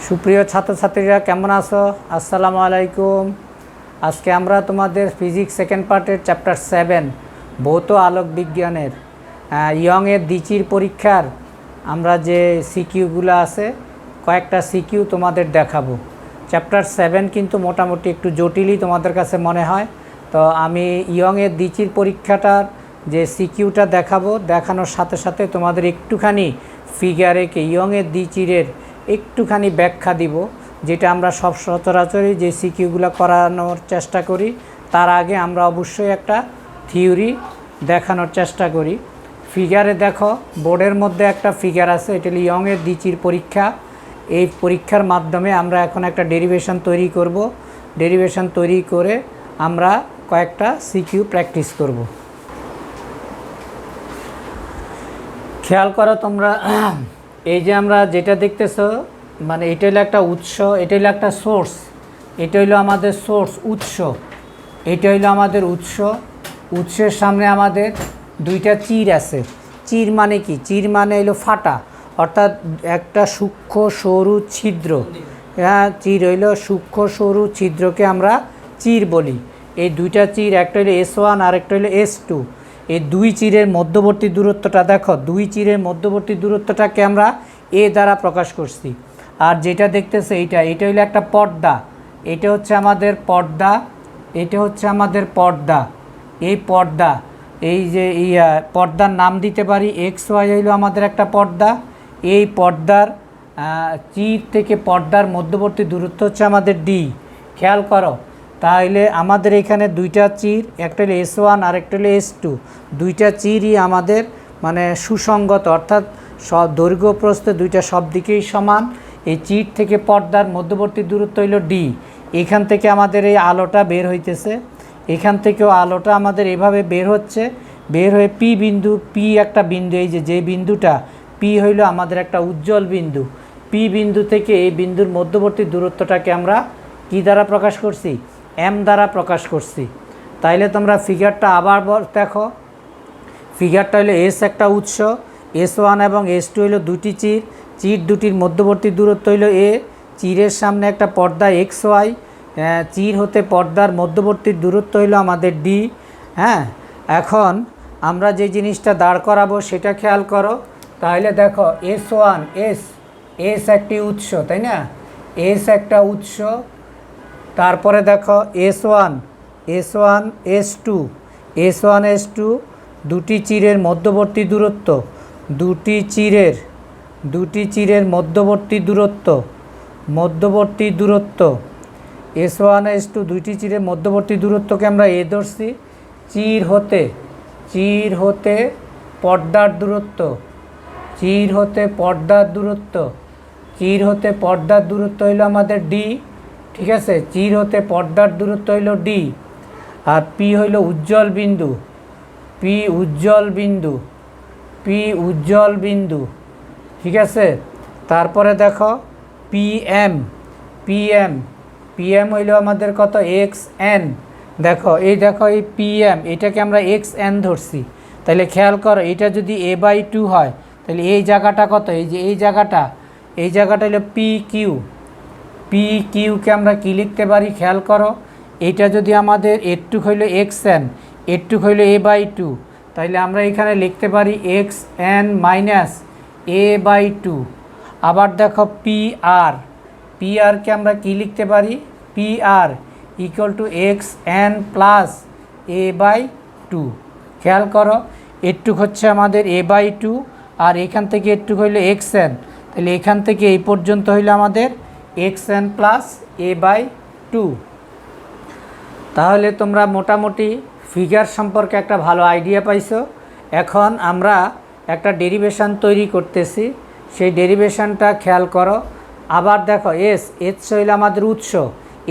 সুপ্রিয় ছাত্রছাত্রীরা কেমন আছো? আসসালামু আলাইকুম। আজকে আমরা তোমাদের ফিজিক্স সেকেন্ড পার্টের চ্যাপ্টার 7 ভৌত আলোক বিজ্ঞানের ইয়ংয়ের দ্বিচির পরীক্ষার আমরা যে সিকিউগুলো আছে কয়েকটা সিকিউ তোমাদের দেখাবো। চ্যাপ্টার 7 কিন্তু মোটামুটি একটু জটিলই তোমাদের কাছে মনে হয়, তো আমি ইয়ংয়ের দ্বিচির পরীক্ষাটার যে সিকিউটা দেখাবো, দেখানোর সাথে সাথে তোমাদের একটুখানি ফিগারে ইয়ংয়ের দ্বিচিরের একটুখানি ব্যাখ্যা দিব, যেটা আমরা সব সচরাচরই যে সিকিউগুলো করানোর চেষ্টা করি তার আগে আমরা অবশ্যই একটা থিওরি দেখানোর চেষ্টা করি। ফিগারে দেখো, বোর্ডের মধ্যে একটা ফিগার আছে, এটা হলো ইয়ংয়ের দ্বিচির পরীক্ষা। এই পরীক্ষার মাধ্যমে আমরা এখন একটা ডেরিভেশন তৈরি করব। ডেরিভেশন তৈরি করে আমরা কয়েকটা সিকিউ প্র্যাকটিস করব। খেয়াল করো তোমরা, এই যে আমরা যেটা দেখতেছো, মানে এটা হলো একটা উৎস, এটা হলো একটা সোর্স, এটা হলো আমাদের সোর্স উৎস, এটা হলো আমাদের উৎস। উৎসের সামনে আমাদের দুইটা চির আছে। চির মানে কি? চির মানে হলো ফাটা, অর্থাৎ একটা সূক্ষ্ম সরু ছিদ্র। হ্যাঁ, চির হইল সূক্ষ্ম সরু ছিদ্রকে আমরা চির বলি। এই দুইটা চির, একটা হলো S1 আর একটা হলো S2। এই দুই চিরের মধ্যবর্তী দূরত্বটা দেখো, দুই চিরের মধ্যবর্তী দূরত্বটাকে আমরা এ দ্বারা প্রকাশ করছি। আর যেটা দেখতেছে এটা হলো একটা পর্দা, এটা হচ্ছে আমাদের পর্দা, এটা হচ্ছে আমাদের পর্দা। এই পর্দা, এই যে পর্দার নাম দিতে পারি XY হইলো আমাদের একটা পর্দা। এই পর্দার চির থেকে পর্দার মধ্যবর্তী দূরত্ব হচ্ছে আমাদের D। খেয়াল করো, তাহলে আমাদের এখানে দুইটা চির, একটা হলো S1 আর একটা হলো S2। দুইটা চিরই আমাদের মানে সুসঙ্গত, অর্থাৎ দৈর্ঘ্য প্রস্থে দুইটা সব দিকেই সমান। এই চির থেকে পর্দার মধ্যবর্তী দূরত্ব হইল D। এখান থেকে আমাদের এই আলোটা বের হইতেছে, এখান থেকেও আলোটা আমাদের এভাবে বের হচ্ছে, বের হয়ে P বিন্দু, P একটা বিন্দু, এই যে বিন্দুটা P হইল আমাদের একটা উজ্জ্বল বিন্দু। P বিন্দু থেকে এই বিন্দুর মধ্যবর্তী দূরত্বটাকে আমরা কি দ্বারা প্রকাশ করছি? M দ্বারা প্রকাশ করছি। তাইলে তোমরা ফিগারটা আবার দেখো, ফিগারটা হলো S একটা উৎস, S1 এবং S2 হলো দুটি চির, চির দুটির মধ্যবর্তী দূরত্ব হইল A। চিরের সামনে একটা পর্দা XY, চির হতে পর্দার মধ্যবর্তী দূরত্ব হইল আমাদের D। হ্যাঁ, এখন আমরা যে জিনিসটা দাঁড় করাবো সেটা খেয়াল করো। তাহলে দেখো S1 S একটি উৎস, তাই না? S একটা উৎস। তারপরে দেখো S1 S2 দুটি চিরের মধ্যবর্তী দূরত্ব, দুটি চিরের মধ্যবর্তী দূরত্ব S1 S2 দুইটি চিরের মধ্যবর্তী দূরত্বকে আমরা A ধরছি। চির হতে পর্দার দূরত্ব, চির হতে পর্দার দূরত্ব হইল আমাদের D। ঠিক আছে, চির হতে পর্দার দূরত্ব হইল D। আর P হইল উজ্জ্বল বিন্দু, ঠিক আছে। তারপরে দেখো PM হইল আমাদের কত? XN। দেখো এই PM, এটাকে আমরা XN ধরছি। তাহলে খেয়াল করো, এটা যদি A/2 হয় তাহলে এই জায়গাটা কত? এই যে এই জায়গাটা হলো PQ কে আমরা কি লিখতে পারি? খেয়াল করো, এটা যদি আমাদের এটুক হইল XN, এটুক হইল A/2, তাহলে আমরা এখানে লিখতে পারি XN মাইনাস A/2। আবার দেখো PR কে আমরা কি লিখতে পারি? PR equal to XN plus A/2। খেয়াল করো, এটুক হচ্ছে আমাদের A/2 আর এখান থেকে এটুক হইল XN, তাহলে এখান থেকে এই পর্যন্ত হইল আমাদের XN প্লাস A/2। তাহলে তোমরা মোটামুটি ফিগার সম্পর্কে একটা ভালো আইডিয়া পাইছো। এখন আমরা একটা ডেরিভেশন তৈরি করতেছি, সেই ডেরিভেশনটা খেয়াল করো। আবার দেখো S হইল আমাদের উৎস,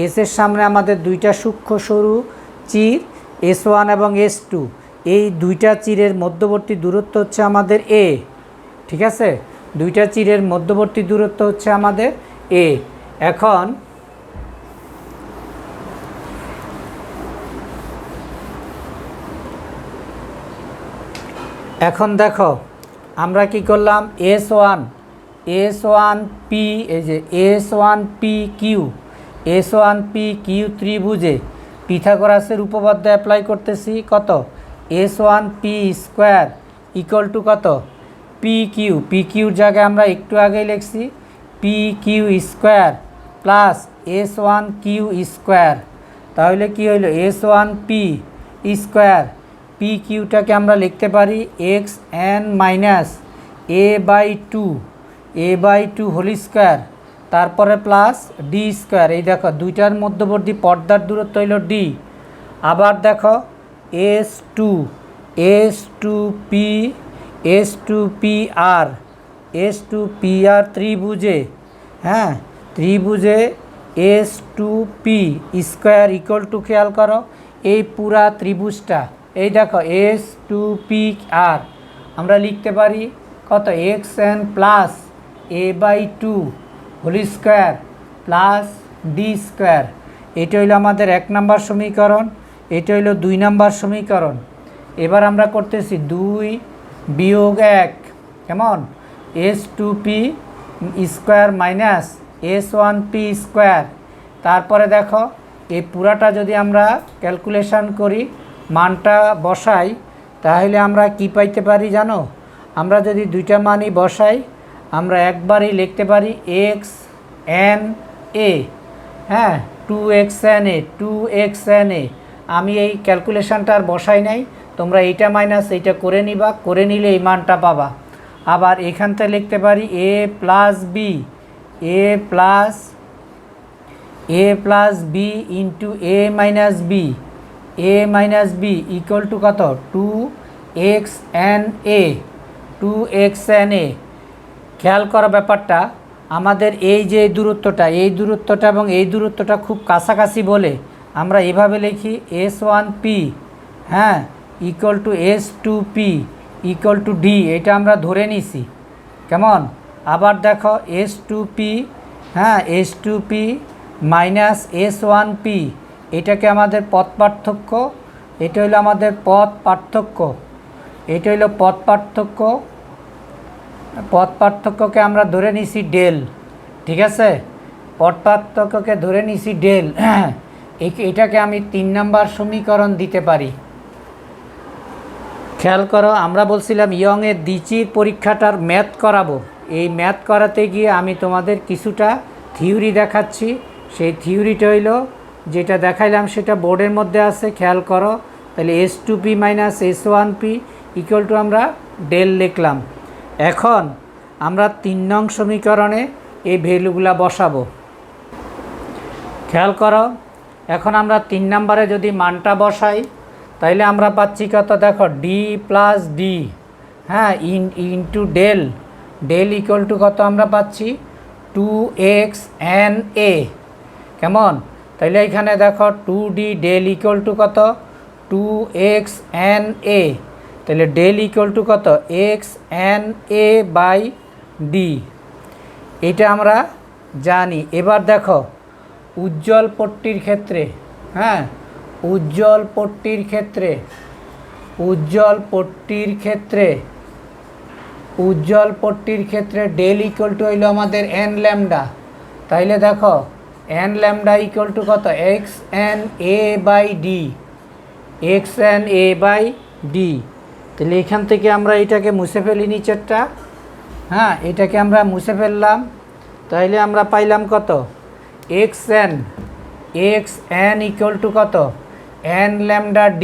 এসের সামনে আমাদের দুইটা সূক্ষ্ম সরু চির S1 এবং S2। এই দুইটা চিরের মধ্যবর্তী দূরত্ব হচ্ছে আমাদের A। ঠিক আছে, দুইটা চিরের মধ্যবর্তী দূরত্ব হচ্ছে আমাদের A। এখন দেখো আমরা কি করলাম? S1P, এই যে S1PQ, S1PQ ত্রিভুজে পিথাগোরাসের উপপাদ্য অ্যাপ্লাই করতেছি। কত? S1P স্কোয়ার ইকুয়াল টু কত? PQ, PQর জায়গায় আমরা একটু আগেই লিখছি PQ square plus S1Q square. তাহলে কি হইল? S1P স্কোয়ার, PQটাকে আমরা লিখতে পারি XN minus A/2 whole square, তারপরে প্লাস ডি স্কোয়ার। এই দেখো দুইটার মধ্যবর্তী পর্দার দূরত্ব হইল ডি। আবার দেখো S2PR ত্রিভুজে, হ্যাঁ ত্রিভুজে S2P স্কোয়ার ইকুয়াল টু, খেয়াল করো এই পুরা ত্রিভুজটা, এই দেখো S2PR আমরা লিখতে পারি কত? XN plus A/2 whole square plus D square. এটা হইল আমাদের 1 নম্বর সমীকরণ, এটা হইল 2 নম্বর সমীকরণ। এবার আমরা করতেছি 2 বিয়োগ 1, কেমন? S2P square minus S1P square. তারপরে দেখো এই পুরাটা যদি আমরা ক্যালকুলেশন করি, মানটা বসাই, তাহলে আমরা কি পাইতে পারি জানো? আমরা যদি দুইটা মানই বসাই, আমরা একবারই লিখতে পারি XNA, হ্যাঁ 2XNA। আমি এই ক্যালকুলেশনটা আর বসাই নাই, তোমরা এইটা মাইনাস এইটা করে নিবা, করে নিলে এই মানটা পাবা। আবার এখান থেকে লিখতে পারি A plus B into A minus B equal to কত? 2XNA। খেয়াল করো ব্যাপারটা, আমাদের এই যে দূরত্বটা, এই দূরত্বটা এবং এই দূরত্বটা খুব কাছাকাছি বলে আমরা এভাবে লিখি S1P, হ্যাঁ equal to S2P equal to D, এটা আমরা ধরে নিছি, কেমন? আবার দেখো S2P, হ্যাঁ S2P মাইনাস S1P, এটাকে আমাদের পথ পার্থক্য, এটা হইলো আমাদের পথ পার্থক্য, এটা হইলো পথ পার্থক্যকে আমরা ধরে নিছি ডেল, ঠিক আছে? পথ পার্থক্যকে ধরে নিছি ডেল। এটাকে আমি 3 নম্বর সমীকরণ দিতে পারি। খেয়াল করো, আমরা বলছিলাম ইয়ংয়ের দ্বিচির পরীক্ষাটার ম্যাথ করাবো। এই ম্যাথ করাতে গিয়ে আমি তোমাদের কিছুটা থিওরি দেখাচ্ছি। সেই থিওরিটা হইল যেটা দেখাইলাম সেটা বোর্ডের মধ্যে আছে, খেয়াল করো। তাহলে S2P minus S1P equal to আমরা ডেল লিখলাম। এখন আমরা 3 নং সমীকরণে এই ভ্যালুগুলা বসাবো। খেয়াল করো, এখন আমরা 3 নম্বরে যদি মানটা বসাই, তাইলে আমরা পাচ্ছি কত? দেখো D প্লাস D, হ্যাঁ ইন্টু ডেল ইকুয়াল টু কত আমরা পাচ্ছি? 2XNA, কেমন? তাইলে এখানে দেখো 2D ডেল ইকুয়াল টু কত? 2XNA। তাহলে ডেল ইকুয়াল টু কত? XNA/D, এটা আমরা জানি। এবার দেখো উজ্জ্বল পট্টির ক্ষেত্রে, হ্যাঁ উজ্জ্বল পট্টির ক্ষেত্রে ডেল ইকুয়াল টু হইল আমাদের n ল্যামডা। তাইলে দেখো n ল্যামডা ইকুয়াল টু কত? XNA/D। তাহলে এখান থেকে আমরা এটাকে মুছে ফেলি নিচেরটা, হ্যাঁ এটাকে আমরা মুছে ফেললাম। তাইলে আমরা পাইলাম কত? XN ইকুয়াল টু কত? n lambda D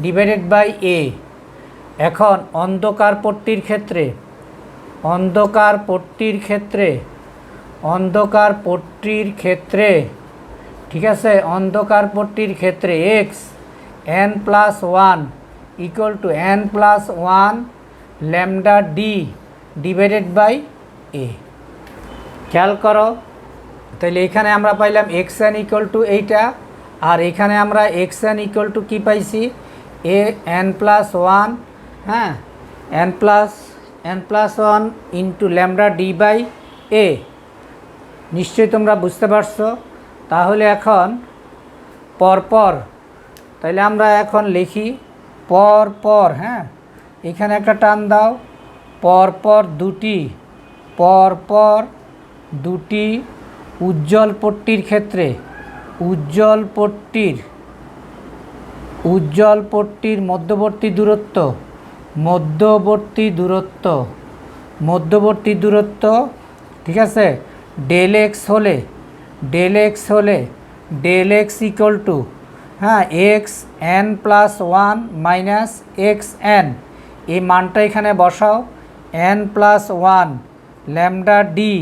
divided by A। এখন অন্ধকার পট্টির ক্ষেত্রে ঠিক আছে, অন্ধকার পট্টির ক্ষেত্রে XN+1 equal to n+1 lambda D divided by A। খেয়াল করো, তাহলে এখানে আমরা পাইলাম XN ইকুয়াল টু এইটা, আর এখানে আমরা XN ইকুয়াল টু কী পাইছি? n+1, হ্যাঁ n+1 into lambda D by A। নিশ্চয়ই তোমরা বুঝতে পারছো। তাহলে এখন পরপর, তাহলে আমরা এখন লিখি পরপর, হ্যাঁ এখানে একটা টান দাও, পরপর দুটি পরপর দুটি উজ্জ্বল পট্টির ক্ষেত্রে উজ্জ্বল পট্টির মধ্যবর্তী দূরত্ব ঠিক আছে, ডেল এক্স হলে del X equal to X N plus one minus X N, এই মানটা এখানে বসাও, N plus one lambda D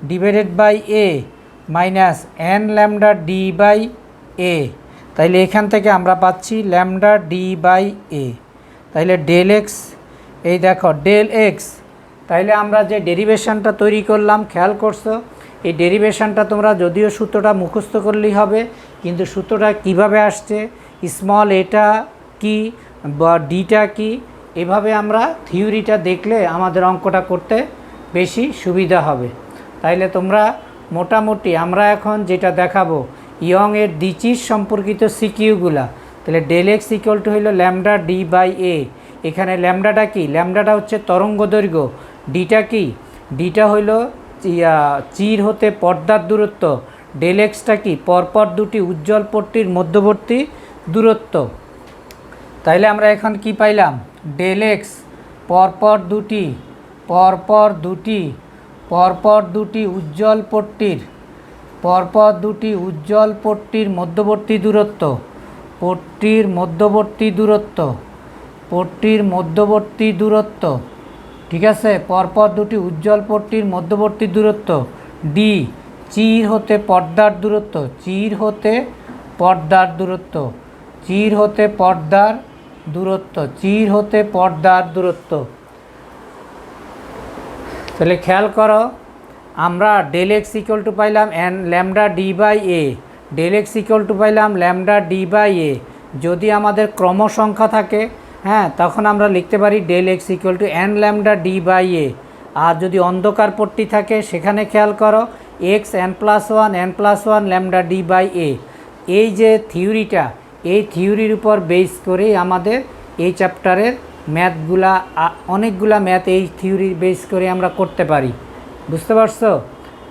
divided by A minus N lambda D by A. তাইলে এখান থেকে আমরা পাচ্ছি ল্যামডা ডি বাই এ। তাইলে ডেল এক্স, এই দেখো ডেল এক্স, তাইলে আমরা যে ডেরিভেশনটা তৈরি করলাম খেয়াল করছো, এই ডেরিভেশনটা তোমরা যদিও সূত্রটা মুখস্থ করলেই হবে, কিন্তু সূত্রটা কিভাবে আসছে, স্মল এটা কি বা ডিটা কি, এভাবে আমরা থিওরিটা দেখলে আমাদের অঙ্কটা করতে বেশি সুবিধা হবে। তাইলে তোমরা মোটামুটি আমরা এখন যেটা দেখাবো ইয়ংয়ের দ্বিচির সম্পর্কিত সিকিউগুলা, তাহলে ডেল এক্স ইকুয়াল টু হইল ল্যামডা ডি বাই এ। এখানে ল্যামডাটা কি, ল্যামডাটা হচ্ছে তরঙ্গ দৈর্ঘ্য, ডিটা কি, ডিটা হইল চির হতে পর্দার দূরত্ব, ডেল এক্সটা কি, পরপর দুটি উজ্জ্বল পট্টির মধ্যবর্তী দূরত্ব। তাইলে আমরা এখন কি পাইলাম, ডেল এক্স পরপর দুটি উজ্জ্বল পট্টির মধ্যবর্তী দূরত্ব, ঠিক আছে, পরপর দুটি উজ্জ্বল পট্টির মধ্যবর্তী দূরত্ব, ডি চির হতে পর্দার দূরত্ব। তাহলে খেয়াল করো, আমরা ডেল এক্স ইকুয়াল টু পাইলাম N lambda D by A, del X equal to পাইলাম ল্যামডা ডি বাই এ। যদি আমাদের ক্রম সংখ্যা থাকে তখন আমরা লিখতে পারি del X equal to N lambda D by A. আর যদি অন্ধকার পট্টি থাকে সেখানে খেয়াল করো X N plus one lambda D by A. এই যে থিওরিটা, এই থিওরির উপর বেস করেই আমাদের এই চ্যাপ্টারের ম্যাথগুলা, অনেকগুলা ম্যাথ এই থিওরির বেস করে আমরা করতে পারি, বুঝতে পারছো?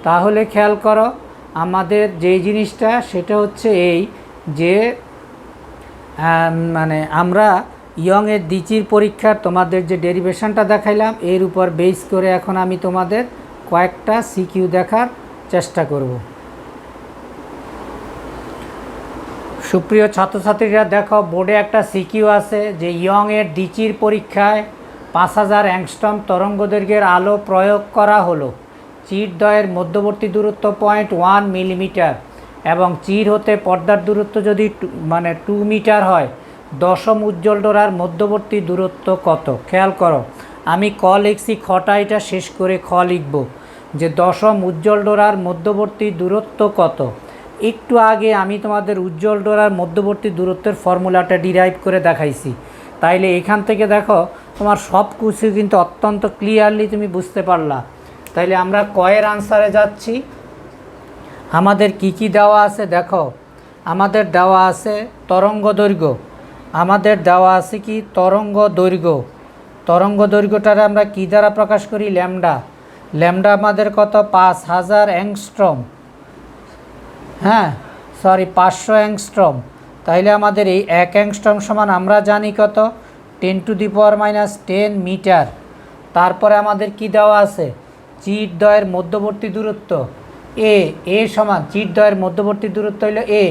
তাহলে খেয়াল করো আমাদের যে জিনিসটা সেটা হচ্ছে এই যে মানে আমরা ইয়ংয়ের দ্বিচির পরীক্ষার তোমাদের যে ডেরিভেশনটা দেখাইলাম এর উপর বেস করে এখন আমি তোমাদের কয়েকটা সিকিউ দেখার চেষ্টা করব। সুপ্রিয় ছাত্রছাত্রীরা দেখো, বোর্ডে একটা সিকিউ আছে যে ইয়ংয়ের দ্বিচির পরীক্ষায় 5000 অ্যাংস্ট্রম তরঙ্গদৈর্ঘ্যের আলো প্রয়োগ করা হলো। চিরদ্বয়ের মধ্যবর্তী দূরত্ব 0.1 মিলিমিটার এবং চির হতে পর্দার দূরত্ব যদি 2 মিটার হয়, দশম উজ্জ্বল ডোরার মধ্যবর্তী দূরত্ব কত? খেয়াল করো, আমি ক লিখছি, খটা এটা শেষ করে খ লিখব যে দশম উজ্জ্বল ডোরার মধ্যবর্তী দূরত্ব কত। একটু আগে আমি তোমাদের উজ্জ্বল ডোরার মধ্যবর্তী দূরত্বের ফর্মুলাটা ডিরাইভ করে দেখাইছি। তাইলে এখান থেকে দেখো তোমার সব কিছু কিন্তু অত্যন্ত ক্লিয়ারলি তুমি বুঝতে পারলা। তাইলে আমরা কয়ের আনসারে যাচ্ছি। আমাদের কি দেওয়া আছে দেখো, আমাদের দেওয়া আছে তরঙ্গ দৈর্ঘ্য, তরঙ্গ দৈর্ঘ্যটারে আমরা কি দ্বারা প্রকাশ করি, ল্যামডা আমাদের কত, 5000 অ্যাংস্ট্রম, 500 অ্যাংস্ট্রম। তাইলে আমাদের এই 1 অ্যাংস্ট্রম সমান আমরা জানি কত, 10⁻⁻10 মিটার। তারপরে আমাদের কি দেওয়া আছে, চিরদ্বয়ের মধ্যবর্তী দূরত্ব এ সমান, চিরদ্বয়ের মধ্যবর্তী দূরত্ব হইল এ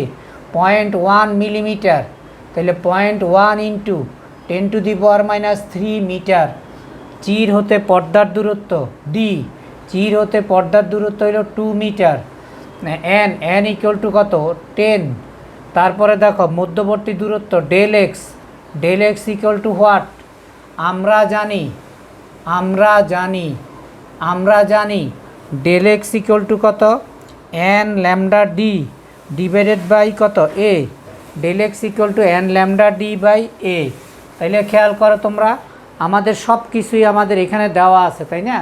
0.1 মিলিমিটার। তাহলে 0.1 ইন্টু 10⁻³ মিটার। চির হতে পর্দার দূরত্ব ডি, চির হতে পর্দার দূরত্ব হইল 2 মিটার। এন ইকুয়াল টু কত, 10। তারপরে দেখো মধ্যবর্তী দূরত্ব del X equal to what, আমরা জানি ডেল এক্স ইকুয়াল টু কত, N lambda D divided by কত, A. Del X equal to N lambda D by A. তাইলে খেয়াল করো তোমরা, আমাদের সব কিছুই আমাদের এখানে দেওয়া আছে, তাই না?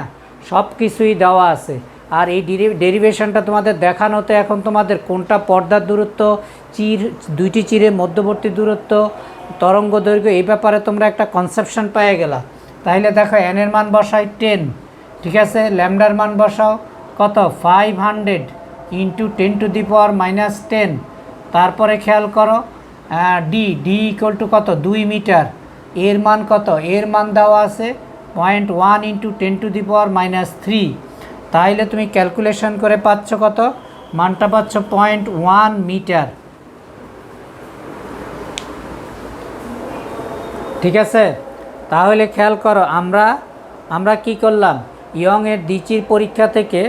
সব কিছুই দেওয়া আছে। আর এই ডেরিভেশনটা তোমাদের দেখানোতে এখন তোমাদের কোনটা পর্দার দূরত্ব, দুইটি চিরের মধ্যবর্তী দূরত্ব, তরঙ্গ দৈর্ঘ্য, এই ব্যাপারে তোমরা একটা কনসেপশন পেয়ে গেলা। তাহলে দেখো এন এর মান বসাই 10, ঠিক আছে, ল্যামডার মান বসাও কত 500 ইন্টু 10⁻⁻10। তারপরে খেয়াল করো ডি ইকুয়াল টু কত 2 মিটার। এর মান কত, এর মান দেওয়া আছে 0.1 ইন্টু 10⁻³ তাহলে তুমি ক্যালকুলেশন করে পাচ্ছ কত, মানটা পাচ্ছ 0.1 মিটার। ঠিক আছে, তাহলে খেয়াল করো আমরা কি করলাম, ইয়ংয়ের দ্বিচির পরীক্ষা থেকে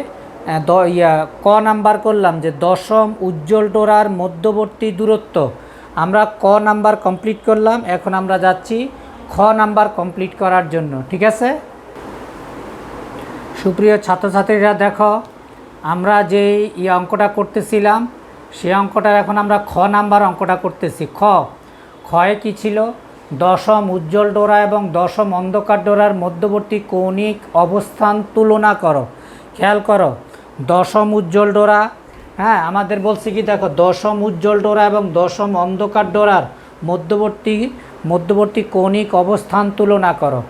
ক নাম্বার করলাম যে দশম উজ্জ্বল ডোরার মধ্যবর্তী দূরত্ব। আমরা ক নাম্বার কমপ্লিট করলাম, এখন আমরা যাচ্ছি খ নাম্বার কমপ্লিট করার জন্য। ঠিক আছে, সুপ্রিয় ছাত্রছাত্রীরা দেখো, আমরা যে অঙ্কটা করতেছিলাম সেই অঙ্কটার এখন আমরা খ নাম্বার অঙ্কটা করতেছি। খয়ে কী ছিল, দশম উজ্জ্বল ডোরা এবং দশম অন্ধকার ডোরার মধ্যবর্তী কৌণিক অবস্থান তুলনা করো। খেয়াল করো, দশম উজ্জ্বল ডোরা, হ্যাঁ আমাদের বলছি কি দেখো, দশম উজ্জ্বল ডোরা এবং দশম অন্ধকার ডোরার মধ্যবর্তী কৌণিক অবস্থান তুলনা করো।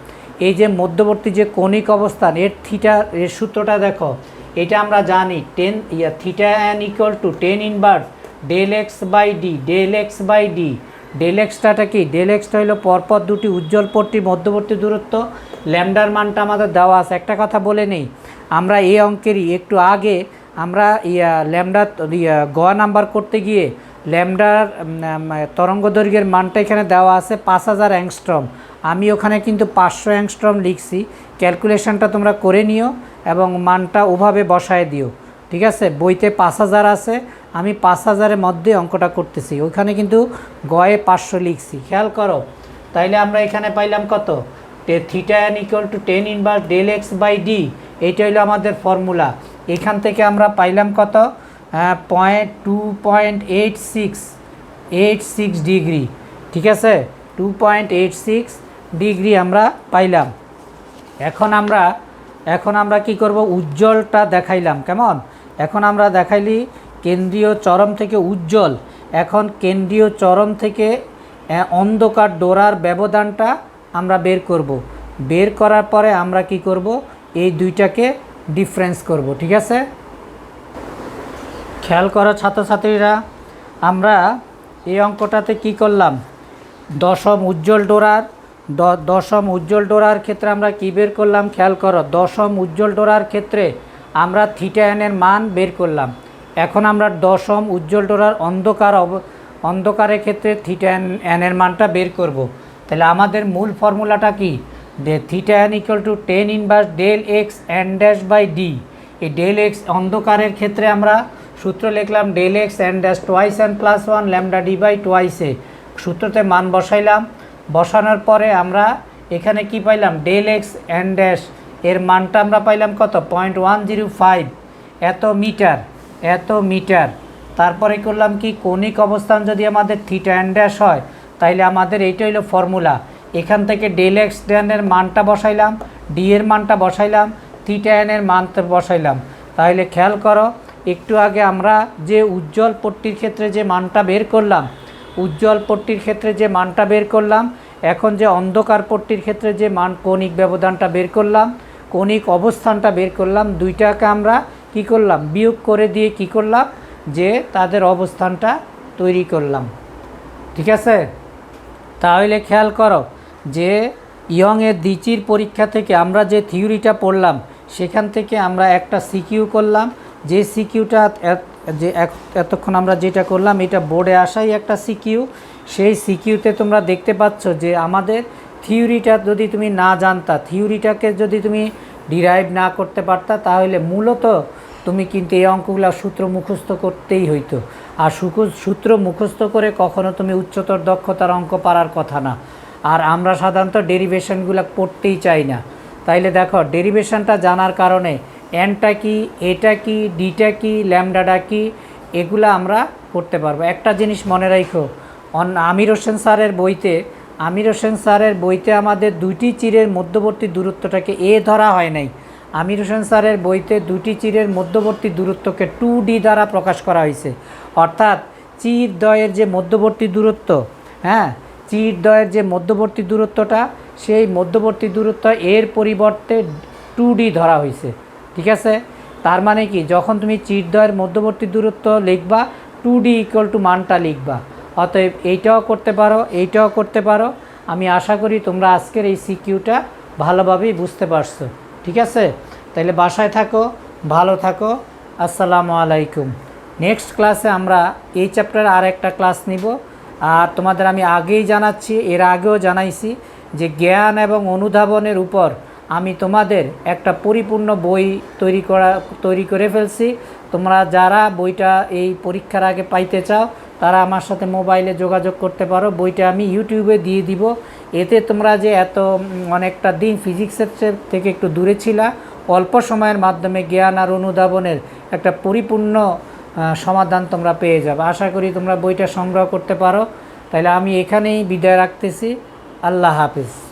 এই যে মধ্যবর্তী যে কৌণিক অবস্থান, এর সূত্রটা দেখো, এটা আমরা জানি theta N equal to ten inverse del x by d. Del এক্সটা কি, ডেল এক্সটা হলো পরপর দুটি উজ্জ্বল পট্টির মধ্যবর্তী দূরত্ব। ল্যামডার মানটা আমাদের দেওয়া আছে। একটা কথা বলে নেই, আমরা এই অঙ্কেরই একটু আগে আমরা ল্যামডা গ নাম্বার করতে গিয়ে ল্যামডার তরঙ্গ দৈর্ঘ্যের মানটা এখানে দেওয়া আছে 5000 অ্যাংস্ট্রম। আমি ওখানে কিন্তু 500 অ্যাংস্ট্রম লিখছি। ক্যালকুলেশনটা তোমরা করে নিও এবং মানটা ওভাবে বসায় দিও। ঠিক আছে, বইতে 5000 আছে, আমি 5000-এর মধ্যে অঙ্কটা করতেছি, ওইখানে কিন্তু গয়ে 500 লিখছি। খেয়াল করো, তাইলে আমরা এখানে পাইলাম কত, theta N equal to ten inverse del x by d. এইটা হলো আমাদের ফর্মুলা। এখান থেকে আমরা পাইলাম কত, 2.86 ডিগ্রি। ঠিক আছে, 2.86 ডিগ্রি আমরা পাইলাম। এখন আমরা কি করব, উজ্জ্বলটা দেখাইলাম কেমন। এখন আমরা দেখাইলি কেন্দ্রীয় চরম থেকে উজ্জ্বল। এখন কেন্দ্রীয় চরম থেকে অন্ধকার ডোরার ব্যবধানটা আমরা বের করব। বের করার পরে আমরা কি করব, এই দুইটাকে ডিফারেন্স করব। ঠিক আছে, খেয়াল করো ছাত্রছাত্রীরা, আমরা এই অঙ্কটাতে কি করলাম, দশম উজ্জ্বল ডোরার ক্ষেত্রে আমরা কি বের করলাম, খেয়াল করো, দশম উজ্জ্বল ডোরার ক্ষেত্রে আমরা থিটা এনের মান বের করলাম। এখন আমরা দশম উজ্জ্বল ডোরার অন্ধকারের ক্ষেত্রে থিটা এনের মানটা বের করব। তাহলে আমাদের মূল ফর্মুলাটা কি, theta N equal to ten inverse del X N dash by D. এই ডেল এক্স অন্ধকারের ক্ষেত্রে আমরা সূত্র লিখলাম del X N dash twice N plus 1 lambda D by টোয়াইসে। সূত্রতে মান বসাইলাম, বসানোর পরে আমরা এখানে কি পাইলাম, ডেল এক্স এন ড্যাশ এর মানটা আমরা পাইলাম কত, 0.105 এত মিটার। তারপরে করলাম কি, কৌণিক অবস্থান যদি আমাদের থিটা এন ড্যাশ হয় তাইলে আমাদের এইটা হলো ফর্মুলা। এখান থেকে ডেল এক্স এর মানটা বসাইলাম, ডি এর মানটা বসাইলাম, থিটা এন এর মানটা বসাইলাম। তাহলে খেয়াল করো, একটু আগে আমরা যে উজ্জ্বল পট্টির ক্ষেত্রে যে মানটা বের করলাম, এখন যে অন্ধকার পট্টির ক্ষেত্রে যে মান কৌণিক ব্যবধানটা বের করলাম, কৌণিক অবস্থানটা বের করলাম, দুইটাকে আমরা কি করলাম, বিয়োগ করে দিয়ে কি করলাম, যে তাদের অবস্থানটা তৈরি করলাম। ঠিক আছে, তাহলে খেয়াল করো যে ইয়ংয়ের দ্বিচির পরীক্ষা থেকে আমরা যে থিওরিটা পড়লাম সেখান থেকে আমরা একটা সিকিউ করলাম। যে সিকিউটা এতক্ষণ আমরা যেটা করলাম এটা বোর্ডে আসাই একটা সিকিউ। সেই সিকিউতে তোমরা দেখতে পাচ্ছ যে আমাদের থিওরিটা যদি তুমি না জানতা, থিওরিটাকে যদি তুমি ডিরাইভ না করতে পারতা, তাহলে মূলত তুমি কিন্তু এই অঙ্কগুলো সূত্র মুখস্থ করতেই হইতো। আর সূত্র মুখস্থ করে কখনো তুমি উচ্চতর দক্ষতার অঙ্ক পারার কথা না। আর আমরা সাধারণত ডেরিভেশনগুলো পড়তেই চাই না। তাইলে দেখো, ডেরিভেশনটা জানার কারণে এনটা কি, এটা কি, ডিটা কি, ল্যামডাটা কি, এগুলো আমরা করতে পারবো। একটা জিনিস মনে রাখো, আমির হোসেন স্যারের বইতে আমাদের দুইটি চিরের মধ্যবর্তী দূরত্বটাকে এ ধরা হয় নাই। আমির হোসেন স্যারের বইতে দুটি চিরের মধ্যবর্তী দূরত্বকে 2D দ্বারা প্রকাশ করা হয়েছে। অর্থাৎ চিরদ্বয়ের যে মধ্যবর্তী দূরত্ব, চিরদ্বয়ের যে মধ্যবর্তী দূরত্বটা, সেই মধ্যবর্তী দূরত্ব এর পরিবর্তে 2D ধরা হয়েছে। ঠিক আছে, তার মানে কি, যখন তুমি চিরদ্বয়ের মধ্যবর্তী দূরত্ব লিখবা 2D ইকুয়াল টু মানটা লিখবা। অতএব এইটাও করতে পারো, এইটাও করতে পারো। আমি আশা করি তোমরা আজকের এই সিকিউটা ভালোভাবেই বুঝতে পারছো। ঠিক আছে, তাহলে বাসায় থাকো, ভালো থাকো, আসসালামু আলাইকুম। নেক্সট ক্লাসে আমরা এই চ্যাপ্টারে আর একটা ক্লাস নিব। আর তোমাদের আমি আগেই জানাচ্ছি, এর আগেও জানাইছি যে জ্ঞান এবং অনুধাবনের উপর আমি তোমাদের একটা পরিপূর্ণ বই তৈরি করে ফেলছি। তোমরা যারা বইটা এই পরীক্ষার আগে পাইতে চাও তারা আমার সাথে মোবাইলে যোগাযোগ করতে পারো। বইটা আমি ইউটিউবে দিয়ে দিব। এতে তোমরা যে এত অনেকটা দিন ফিজিক্সের থেকে একটু দূরে ছিলা, অল্প সময়ের মাধ্যমে জ্ঞান আর অনুধাবনের একটা পরিপূর্ণ সমাধান তোমরা পেয়ে যাবে। আশা করি তোমরা বইটা সংগ্রহ করতে পারো। তাহলে আমি এখানেই বিদায় রাখতেছি। আল্লাহ হাফিজ।